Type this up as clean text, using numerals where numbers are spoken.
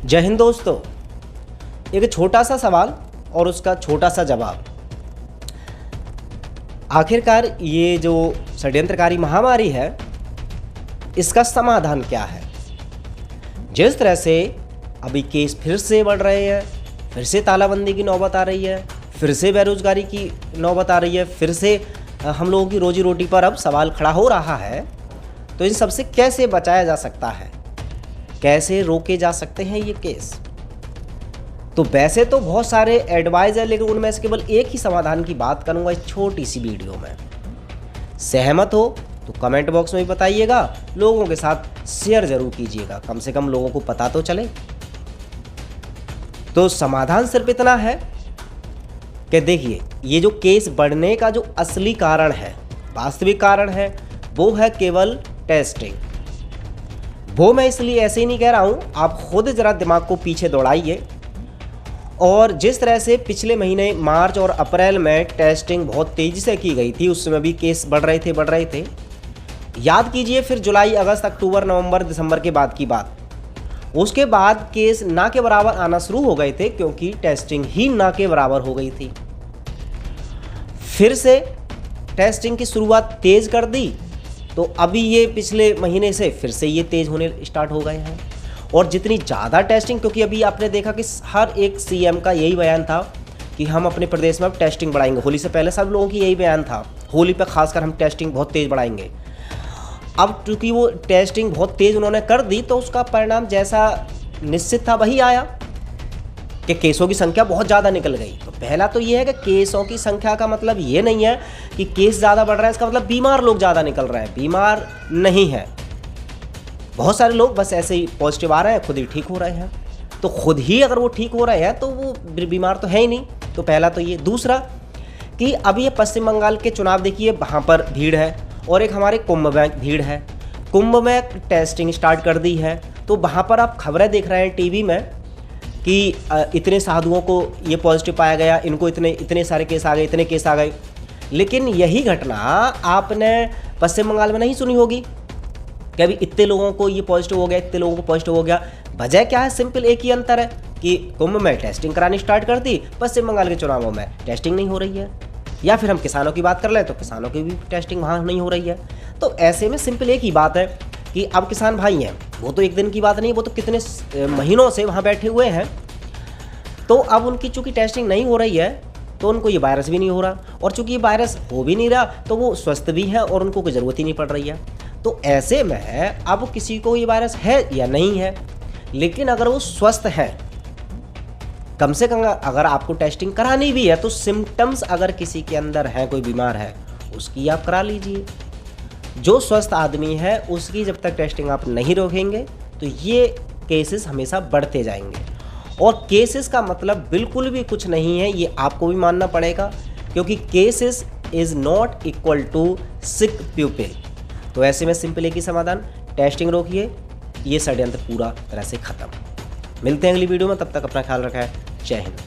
जय हिंद दोस्तों। एक छोटा सा सवाल और उसका छोटा सा जवाब। आखिरकार ये जो षड्यंत्रकारी महामारी है इसका समाधान क्या है? जिस तरह से अभी केस फिर से बढ़ रहे हैं, फिर से तालाबंदी की नौबत आ रही है, फिर से बेरोजगारी की नौबत आ रही है, फिर से हम लोगों की रोजी रोटी पर अब सवाल खड़ा हो रहा है, तो इन सबसे कैसे बचाया जा सकता है, कैसे रोके जा सकते हैं ये केस? तो वैसे तो बहुत सारे एडवाइस है, लेकिन उनमें से केवल एक ही समाधान की बात करूंगा इस छोटी सी वीडियो में। सहमत हो तो कमेंट बॉक्स में भी बताइएगा, लोगों के साथ शेयर जरूर कीजिएगा, कम से कम लोगों को पता तो चले। तो समाधान सिर्फ इतना है कि देखिए, ये जो केस बढ़ने का जो असली कारण है, वास्तविक कारण है, वो है केवल टेस्टिंग। वो मैं इसलिए ऐसे ही नहीं कह रहा हूँ, आप खुद ज़रा दिमाग को पीछे दौड़ाइए। और जिस तरह से पिछले महीने मार्च और अप्रैल में टेस्टिंग बहुत तेज़ी से की गई थी, उस समय भी केस बढ़ रहे थे। याद कीजिए, फिर जुलाई, अगस्त, अक्टूबर, नवंबर, दिसंबर के बाद की बात। उसके बाद केस ना के बराबर आना शुरू हो गए थे, क्योंकि टेस्टिंग ही ना के बराबर हो गई थी। फिर से टेस्टिंग की शुरुआत तेज़ कर दी, तो अभी ये पिछले महीने से फिर से ये तेज़ होने स्टार्ट हो गए हैं। और जितनी ज़्यादा टेस्टिंग, क्योंकि अभी आपने देखा कि हर एक सीएम का यही बयान था कि हम अपने प्रदेश में अब टेस्टिंग बढ़ाएंगे। होली से पहले सब लोगों की यही बयान था, होली पे खासकर हम टेस्टिंग बहुत तेज़ बढ़ाएंगे। अब चूँकि वो टेस्टिंग बहुत तेज़ उन्होंने कर दी, तो उसका परिणाम जैसा निश्चित था वही आया कि केसों की संख्या बहुत ज़्यादा निकल गई। तो पहला तो ये है कि केसों की संख्या का मतलब ये नहीं है कि केस ज़्यादा बढ़ रहा है, इसका मतलब बीमार लोग ज़्यादा निकल रहे हैं। बीमार नहीं है, बहुत सारे लोग बस ऐसे ही पॉजिटिव आ रहे हैं, खुद ही ठीक हो रहे हैं। तो खुद ही अगर वो ठीक हो रहे हैं तो वो बीमार तो है ही नहीं। तो पहला तो ये। दूसरा कि अभी ये पश्चिम बंगाल के चुनाव देखिए, वहाँ पर भीड़ है, और एक हमारे कुंभ में भीड़ है। कुंभ में टेस्टिंग स्टार्ट कर दी है, तो वहाँ पर आप खबरें देख रहे हैं टीवी में कि इतने साधुओं को ये पॉजिटिव पाया गया, इनको इतने सारे केस आ गए, इतने केस आ गए। लेकिन यही घटना आपने पश्चिम बंगाल में नहीं सुनी होगी कि अभी इतने लोगों को ये पॉजिटिव हो गया, इतने लोगों को पॉजिटिव हो गया। वजह क्या है? सिंपल एक ही अंतर है कि कुंभ में टेस्टिंग करानी स्टार्ट कर दी, पश्चिम बंगाल के चुनावों में टेस्टिंग नहीं हो रही है। या फिर हम किसानों की बात कर लें तो किसानों की भी टेस्टिंग वहाँ नहीं हो रही है। तो ऐसे में सिंपल एक ही बात है कि अब किसान भाई हैं, वो तो एक दिन की बात नहीं, वो तो कितने महीनों से वहाँ बैठे हुए हैं। तो अब उनकी चूँकि टेस्टिंग नहीं हो रही है, तो उनको ये वायरस भी नहीं हो रहा, और चूँकि ये वायरस हो भी नहीं रहा तो वो स्वस्थ भी है और उनको कोई ज़रूरत ही नहीं पड़ रही है। तो ऐसे में अब किसी को ये वायरस है या नहीं है, लेकिन अगर वो स्वस्थ है, कम से कम अगर आपको टेस्टिंग करानी भी है तो सिम्टम्स अगर किसी के अंदर है, कोई बीमार है, उसकी आप करा लीजिए। जो स्वस्थ आदमी है उसकी जब तक टेस्टिंग आप नहीं रोकेंगे तो ये केसेस हमेशा बढ़ते जाएंगे। और केसेस का मतलब बिल्कुल भी कुछ नहीं है, ये आपको भी मानना पड़ेगा, क्योंकि cases is not equal to sick people. तो ऐसे में सिंपल एक ही समाधान, टेस्टिंग रोकिए, ये षड्यंत्र पूरा तरह से खत्म। मिलते हैं अगली वीडियो में, तब तक अपना ख्याल रखें। जय हिंद।